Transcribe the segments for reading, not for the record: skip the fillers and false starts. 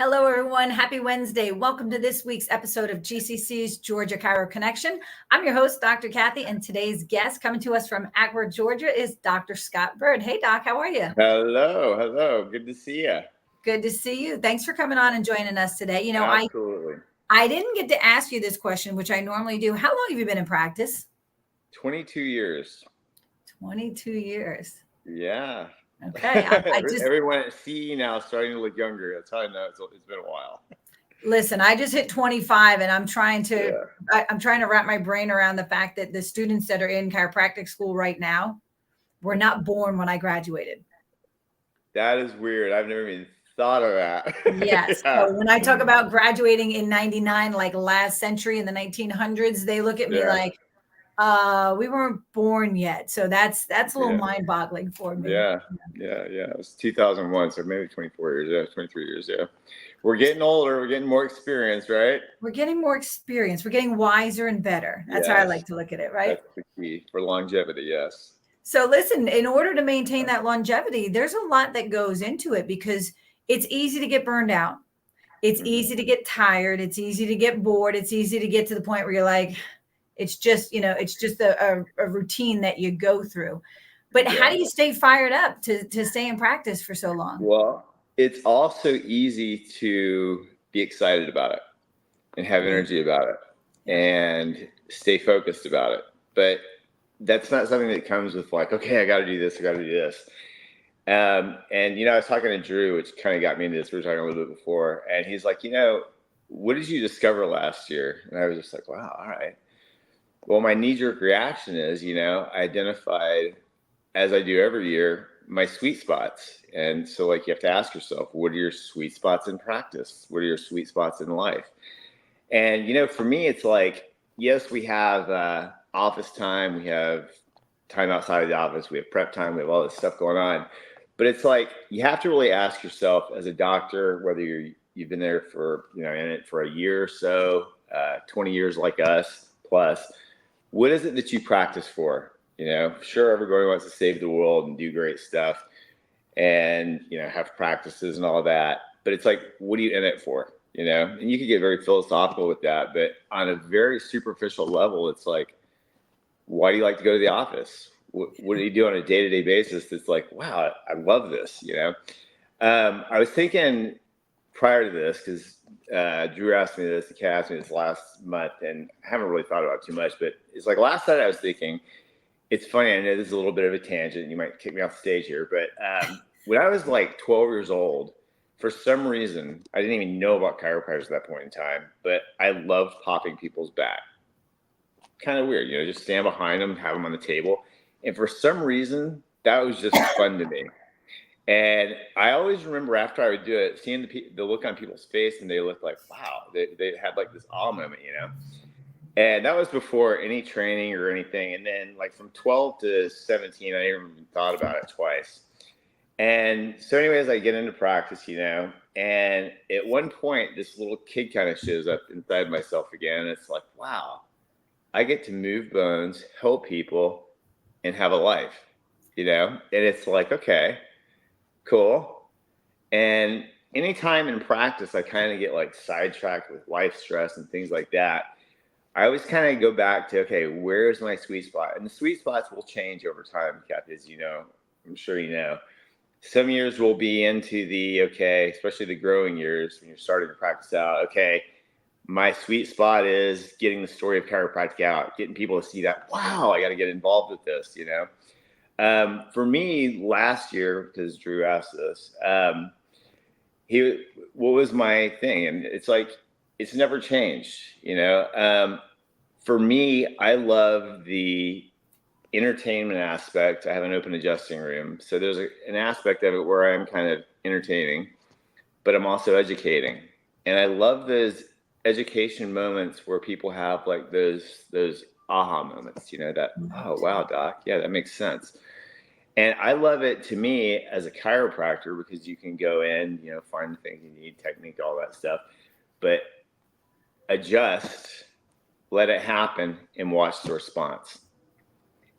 Hello, everyone. Happy Wednesday. Welcome to this week's episode of GCC's Georgia Chiro Connection. I'm your host, Dr. Kathy, and today's guest coming to us from Acworth, Georgia is Dr. Scott Byrd. Hey, Doc, how are you? Hello. Good to see you. Good to see you. Thanks for coming on and joining us today. Absolutely. I didn't get to ask you this question, which I normally do. How long have you been in practice? 22 years. 22 years. Yeah. Okay. Everyone at CE now is starting to look younger. That's how I know it's been a while. Listen, I just hit 25 and I'm trying to wrap my brain around the fact that the students that are in chiropractic school right now were not born when I graduated. That is weird. I've never even thought of that. Yes. Yeah. So when I talk about graduating in 99, like last century in the 1900s, they look at me like, we weren't born yet. So that's a little mind-boggling for me. Yeah. It was 2001, so maybe 24 years. Yeah, 23 years. Yeah. We're getting older. We're getting more experience, right? We're getting more experience. We're getting wiser and better. That's how I like to look at it, right? That's the key for longevity, yes. So listen, in order to maintain that longevity, there's a lot that goes into it because it's easy to get burned out. It's easy to get tired. It's easy to get bored. It's easy to get to the point where you're like, it's just a routine that you go through. But how do you stay fired up to stay in practice for so long? Well, it's also easy to be excited about it and have energy about it and stay focused about it. But that's not something that comes with like, okay, I got to do this. And, I was talking to Drew, which kind of got me into this. We were talking a little bit before. And he's like, what did you discover last year? And I was just like, wow, all right. Well, my knee-jerk reaction is, I identified, as I do every year, my sweet spots. And so you have to ask yourself, what are your sweet spots in practice? What are your sweet spots in life? And, for me, it's like, yes, we have office time. We have time outside of the office. We have prep time. We have all this stuff going on. But it's like, you have to really ask yourself as a doctor, whether you've been there for, in it for a year or so, 20 years like us plus, what is it that you practice for? Sure, everybody wants to save the world and do great stuff and, have practices and all that. But it's like, what are you in it for? And you could get very philosophical with that. But on a very superficial level, it's like, why do you like to go to the office? What do you do on a day-to-day basis that's like, wow, I love this, I was thinking prior to this, because Drew asked me this, the cat asked me this last month, and I haven't really thought about it too much, but it's like last night I was thinking, it's funny, I know this is a little bit of a tangent, you might kick me off the stage here, but when I was like 12 years old, for some reason, I didn't even know about chiropractors at that point in time, but I loved popping people's back. Kind of weird, just stand behind them, have them on the table. And for some reason, that was just fun to me. And I always remember after I would do it, seeing the look on people's face, and they looked like, wow, they had like this awe moment, And that was before any training or anything. And then like from 12 to 17, I never even thought about it twice. And so anyways, I get into practice, and at one point, this little kid kind of shows up inside myself again. And it's like, wow, I get to move bones, help people, and have a life, and it's like, okay, cool. And anytime in practice, I kind of get like sidetracked with life stress and things like that. I always kind of go back to, okay, where's my sweet spot? And the sweet spots will change over time, Kathy, as I'm sure you know. Some years will be into especially the growing years when you're starting to practice out, okay, my sweet spot is getting the story of chiropractic out, getting people to see that, wow, I got to get involved with this, For me, last year, because Drew asked this, what was my thing? And it's like, it's never changed, For me, I love the entertainment aspect. I have an open adjusting room. So there's an aspect of it where I'm kind of entertaining, but I'm also educating. And I love those education moments where people have like those aha moments, that, oh, wow, doc. Yeah, that makes sense. And I love it, to me, as a chiropractor, because you can go in, find the things you need, technique, all that stuff, but adjust, let it happen, and watch the response.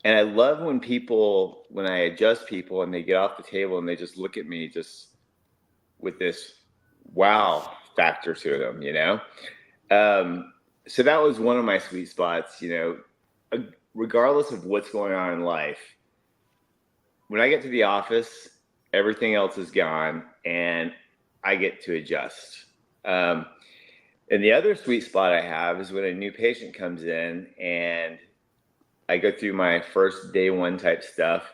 And I love when I adjust people and they get off the table and they just look at me just with this wow factor to them, you know? So that was one of my sweet spots, you know, regardless of what's going on in life. When I get to the office, everything else is gone and I get to adjust. And the other sweet spot I have is when a new patient comes in and I go through my first day one type stuff.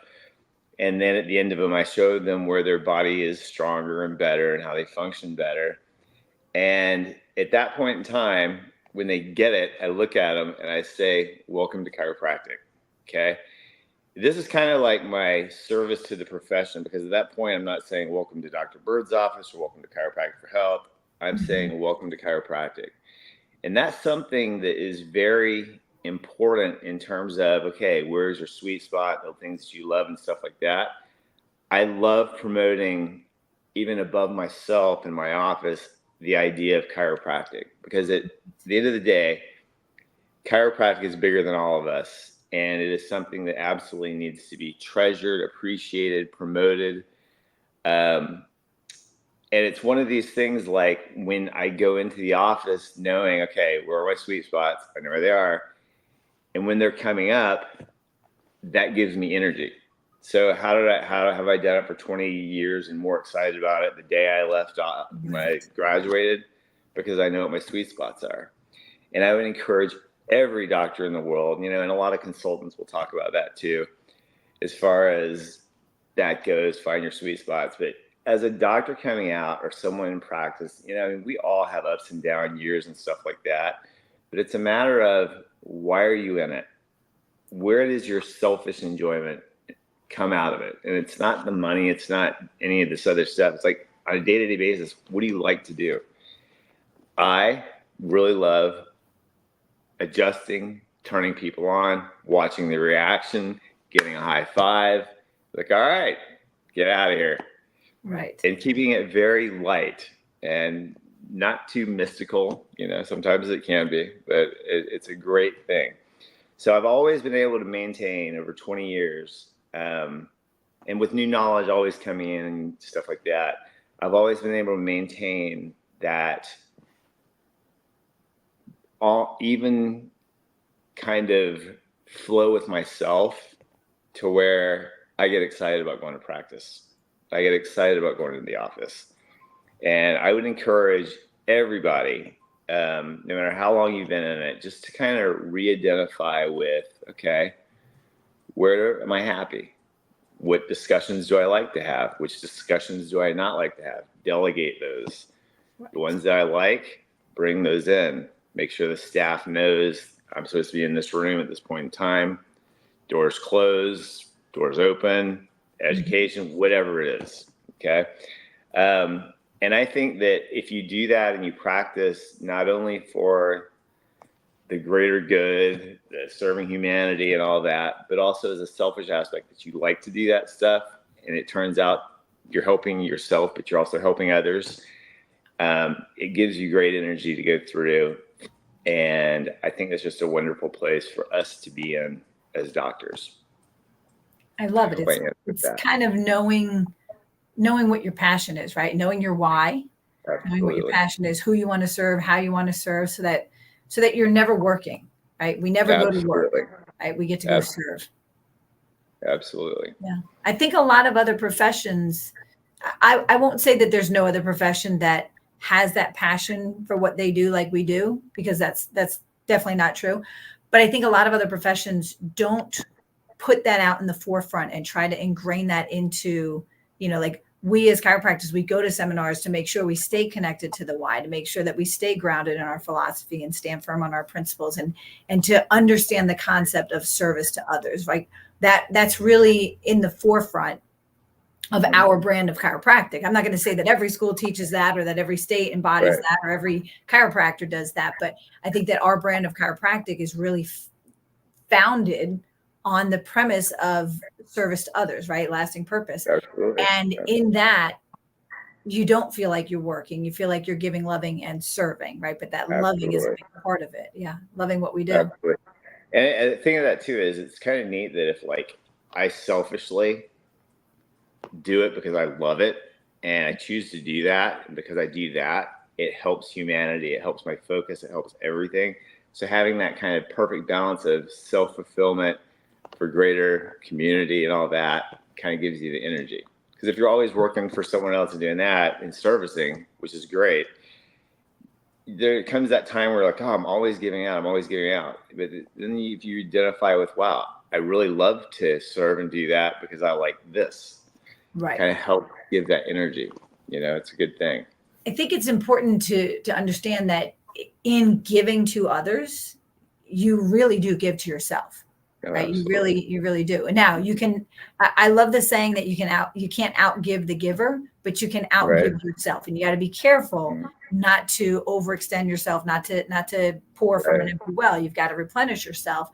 And then at the end of them, I show them where their body is stronger and better and how they function better. And at that point in time, when they get it, I look at them and I say, welcome to chiropractic. Okay. This is kind of like my service to the profession, because at that point, I'm not saying welcome to Dr. Byrd's office or welcome to Chiropractic for Health. I'm saying welcome to chiropractic. And that's something that is very important in terms of, okay, where's your sweet spot, the things that you love and stuff like that. I love promoting, even above myself in my office, the idea of chiropractic, because at the end of the day, chiropractic is bigger than all of us. And it is something that absolutely needs to be treasured, appreciated, promoted. And it's one of these things, like when I go into the office knowing, okay, where are my sweet spots? I know where they are. And when they're coming up, that gives me energy. So how have I done it for 20 years and more excited about it the day I left off when I graduated? Because I know what my sweet spots are. And I would encourage every doctor in the world, you know, and a lot of consultants will talk about that too, as far as that goes, find your sweet spots. But as a doctor coming out or someone in practice, you know, I mean, we all have ups and down years and stuff like that. But it's a matter of, why are you in it? Where does your selfish enjoyment come out of it? And it's not the money. It's not any of this other stuff. It's like, on a day-to-day basis, what do you like to do? I really love adjusting, turning people on, watching the reaction, getting a high five, like, all right, get out of here. Right. And keeping it very light and not too mystical. You know, sometimes it can be, but it's a great thing. So I've always been able to maintain over 20 years, and with new knowledge always coming in and stuff like that, I've always been able to maintain that even kind of flow with myself, to where I get excited about going to practice. I get excited about going to the office. And I would encourage everybody, no matter how long you've been in it, just to kind of re-identify with, okay, where am I happy? What discussions do I like to have? Which discussions do I not like to have? Delegate those. Right. The ones that I like, bring those in. Make sure the staff knows I'm supposed to be in this room at this point in time. Doors closed, doors open, education, whatever it is. Okay. And I think that if you do that and you practice not only for the greater good, the serving humanity and all that, but also as a selfish aspect, that you like to do that stuff, and it turns out you're helping yourself, but you're also helping others. It gives you great energy to go through. And I think it's just a wonderful place for us to be in as doctors. I love it. It's kind of knowing what your passion is, right? Knowing your why, Absolutely. knowing what your passion is, who you want to serve, how you want to serve, so that you're never working, right? We never go to work, right? We get to go serve. Absolutely. Yeah. I think a lot of other professions, I won't say that there's no other profession that has that passion for what they do like we do, because that's definitely not true. But I think a lot of other professions don't put that out in the forefront and try to ingrain that into, you know, like we as chiropractors, we go to seminars to make sure we stay connected to the why, to make sure that we stay grounded in our philosophy and stand firm on our principles, and to understand the concept of service to others. Like that's really in the forefront of our brand of chiropractic. I'm not going to say that every school teaches that, or that every state embodies that, or every chiropractor does that. But I think that our brand of chiropractic is really founded on the premise of service to others, right? Lasting purpose. Absolutely. And in that, you don't feel like you're working. You feel like you're giving, loving, and serving, right? But that loving is a big part of it. Yeah. Loving what we do. Absolutely. And the thing of that too is, it's kind of neat that if, like, I selfishly do it because I love it, and I choose to do that. And because I do that, it helps humanity. It helps my focus. It helps everything. So having that kind of perfect balance of self-fulfillment for greater community and all that kind of gives you the energy. Because if you're always working for someone else and doing that and servicing, which is great, there comes that time where like, oh, I'm always giving out. But then if you identify with, wow, I really love to serve and do that because I like this. Right. Kind of help give that energy. It's a good thing. I think it's important to understand that in giving to others, you really do give to yourself. Oh, right. absolutely. You really do. And now I love the saying that you can't outgive the giver, but you can outgive yourself. And you got to be careful not to overextend yourself, not to pour from an empty well. You've got to replenish yourself.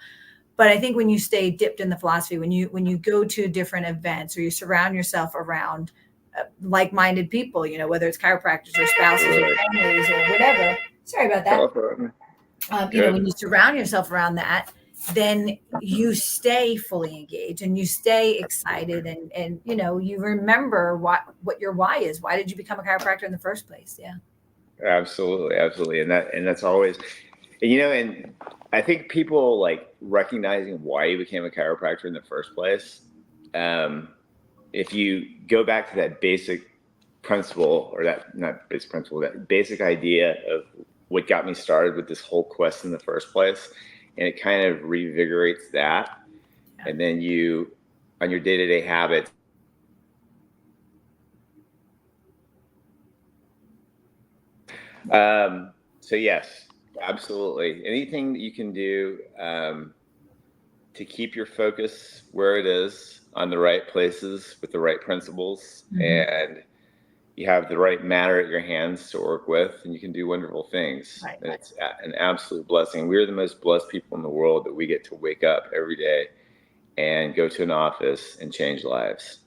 But I think when you stay dipped in the philosophy, when you go to different events or you surround yourself around like-minded people, whether it's chiropractors or spouses or families or whatever. Sorry about that. When you surround yourself around that, then you stay fully engaged and you stay excited and you remember what your why is. Why did you become a chiropractor in the first place? Yeah. Absolutely. And that's always, and I think people like recognizing why you became a chiropractor in the first place. If you go back to that basic principle, or that basic idea of what got me started with this whole quest in the first place, and it kind of revigorates that. Yeah. And then you, on your day-to-day habits, so yes, absolutely. Anything that you can do to keep your focus where it is on the right places with the right principles, and you have the right matter at your hands to work with, and you can do wonderful things. Right. And it's an absolute blessing. We're the most blessed people in the world that we get to wake up every day and go to an office and change lives.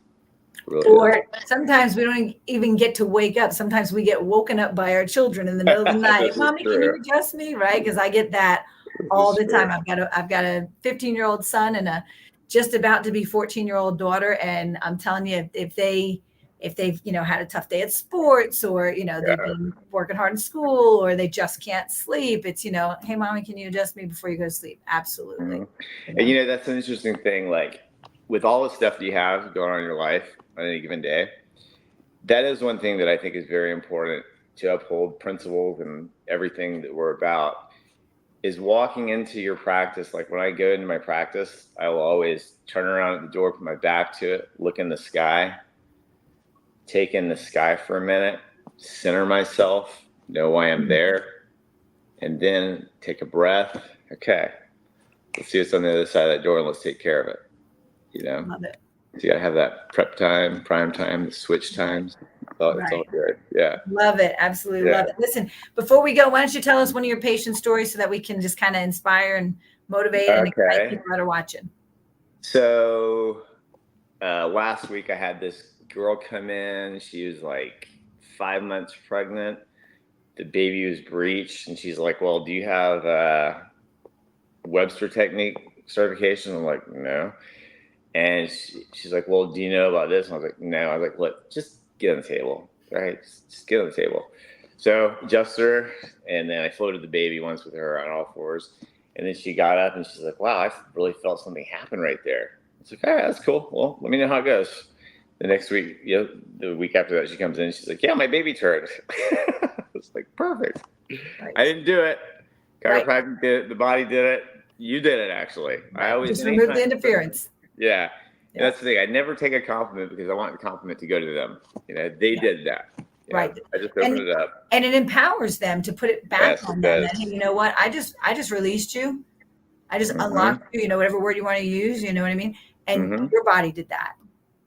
Really or sometimes we don't even get to wake up. Sometimes we get woken up by our children in the middle of the night. Mommy, can you adjust me? Right? Because I get that all the time. I've got a 15-year-old son and a just about to be 14-year-old daughter. And I'm telling you, if they've had a tough day at sports, or they've been working hard in school, or they just can't sleep, it's hey, mommy, can you adjust me before you go to sleep? Absolutely. And that's an interesting thing, like with all the stuff that you have going on in your life on any given day, that is one thing that I think is very important to uphold principles and everything that we're about, is walking into your practice. Like when I go into my practice, I will always turn around at the door, put my back to it, look in the sky, take in the sky for a minute, center myself, know why I'm there, and then take a breath. Okay, let's see what's on the other side of that door and let's take care of it. Love it. So you gotta have that prep time, prime time, the switch times. It's all good. Yeah. Love it. Absolutely love it. Listen, before we go, why don't you tell us one of your patient stories so that we can just kind of inspire and motivate and excite people that are watching. So last week I had this girl come in. She was like 5 months pregnant. The baby was breached, and she's like, well, do you have Webster technique certification? I'm like, no. And she's like, well, do you know about this? And I was like, no. I was like, look, just get on the table, right? Just get on the table. So adjusted her, and then I floated the baby once with her on all fours. And then she got up, and she's like, wow, I really felt something happen right there. It's like, all right, that's cool. Well, let me know how it goes. The next week, the week after that, she comes in, she's like, yeah, my baby turned. It's like, perfect. Right. I didn't do it. Chiropractic did it. The body did it. You did it, actually. I always just remove the interference. Yeah. And that's the thing. I never take a compliment because I want the compliment to go to them. They did that. Right. I just opened it up. And it empowers them to put it back on them. And, hey, you know what? I just released you. I just unlocked you, whatever word you want to use, you know what I mean? And your body did that.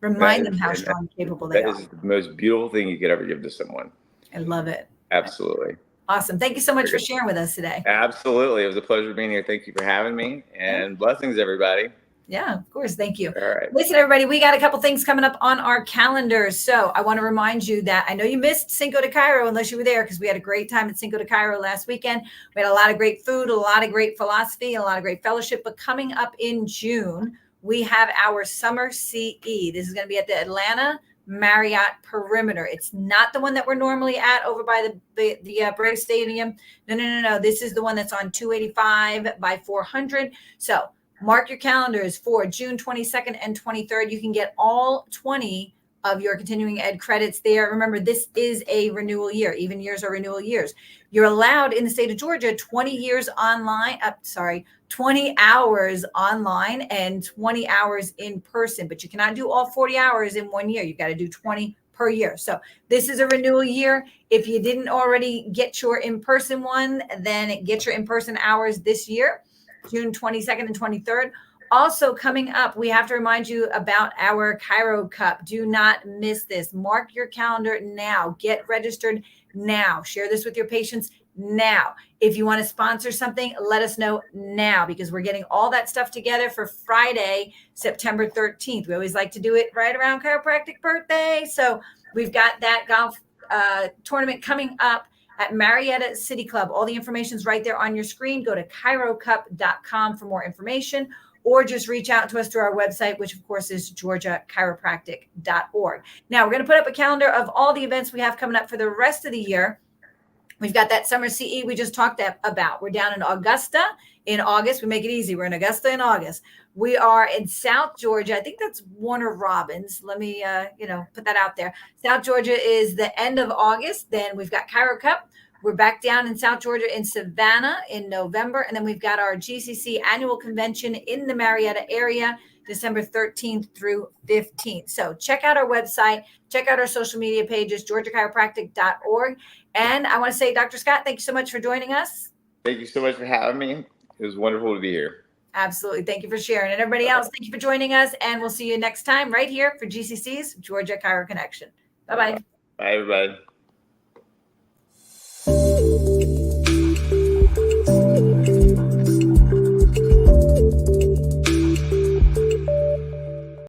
Remind them how strong and capable they are. That is the most beautiful thing you could ever give to someone. I love it. Absolutely. Awesome. Thank you so much for sharing with us today. Absolutely. It was a pleasure being here. Thank you for having me, and blessings, everybody. Yeah, of course. Thank you. All right. Listen, everybody, we got a couple things coming up on our calendars. So I want to remind you that I know you missed Cinco de Cairo unless you were there, because we had a great time at Cinco de Cairo last weekend. We had a lot of great food, a lot of great philosophy, and a lot of great fellowship. But coming up in June, we have our Summer CE. This is going to be at the Atlanta Marriott Perimeter. It's not the one that we're normally at over by the Braves Stadium. No. This is the one that's on 285 by 400. So mark your calendars for June 22nd and 23rd. You can get all 20 of your continuing ed credits there. Remember, this is a renewal year. Even years are renewal years. You're allowed in the state of Georgia 20 years online. 20 hours online and 20 hours in person, but you cannot do all 40 hours in 1 year. You've got to do 20 per year. So this is a renewal year. If you didn't already get your in-person one, then get your in-person hours this year, June 22nd and 23rd. Also coming up, we have to remind you about our Chiro Cup. Do not miss this. Mark your calendar now. Get registered now. Share this with your patients now. If you want to sponsor something, let us know now, because we're getting all that stuff together for Friday, September 13th. We always like to do it right around chiropractic birthday. So we've got that golf tournament coming up at Marietta City Club. All the information is right there on your screen. Go to chirocup.com for more information, or just reach out to us through our website, which of course is georgiachiropractic.org. Now we're going to put up a calendar of all the events we have coming up for the rest of the year. We've got that summer CE we just talked about. We're down in Augusta in August. We make it easy. We're in Augusta in August. We are in South Georgia. I think that's Warner Robins. Let me, put that out there. South Georgia is the end of August. Then we've got Chiro Cup. We're back down in South Georgia in Savannah in November. And then we've got our GCC annual convention in the Marietta area, December 13th through 15th. So check out our website, check out our social media pages, georgiachiropractic.org. And I want to say, Dr. Scott, thank you so much for joining us. Thank you so much for having me. It was wonderful to be here. Absolutely. Thank you for sharing. And everybody else, thank you for joining us. And we'll see you next time right here for GCC's Georgia Chiro Connection. Bye-bye. Bye, everybody.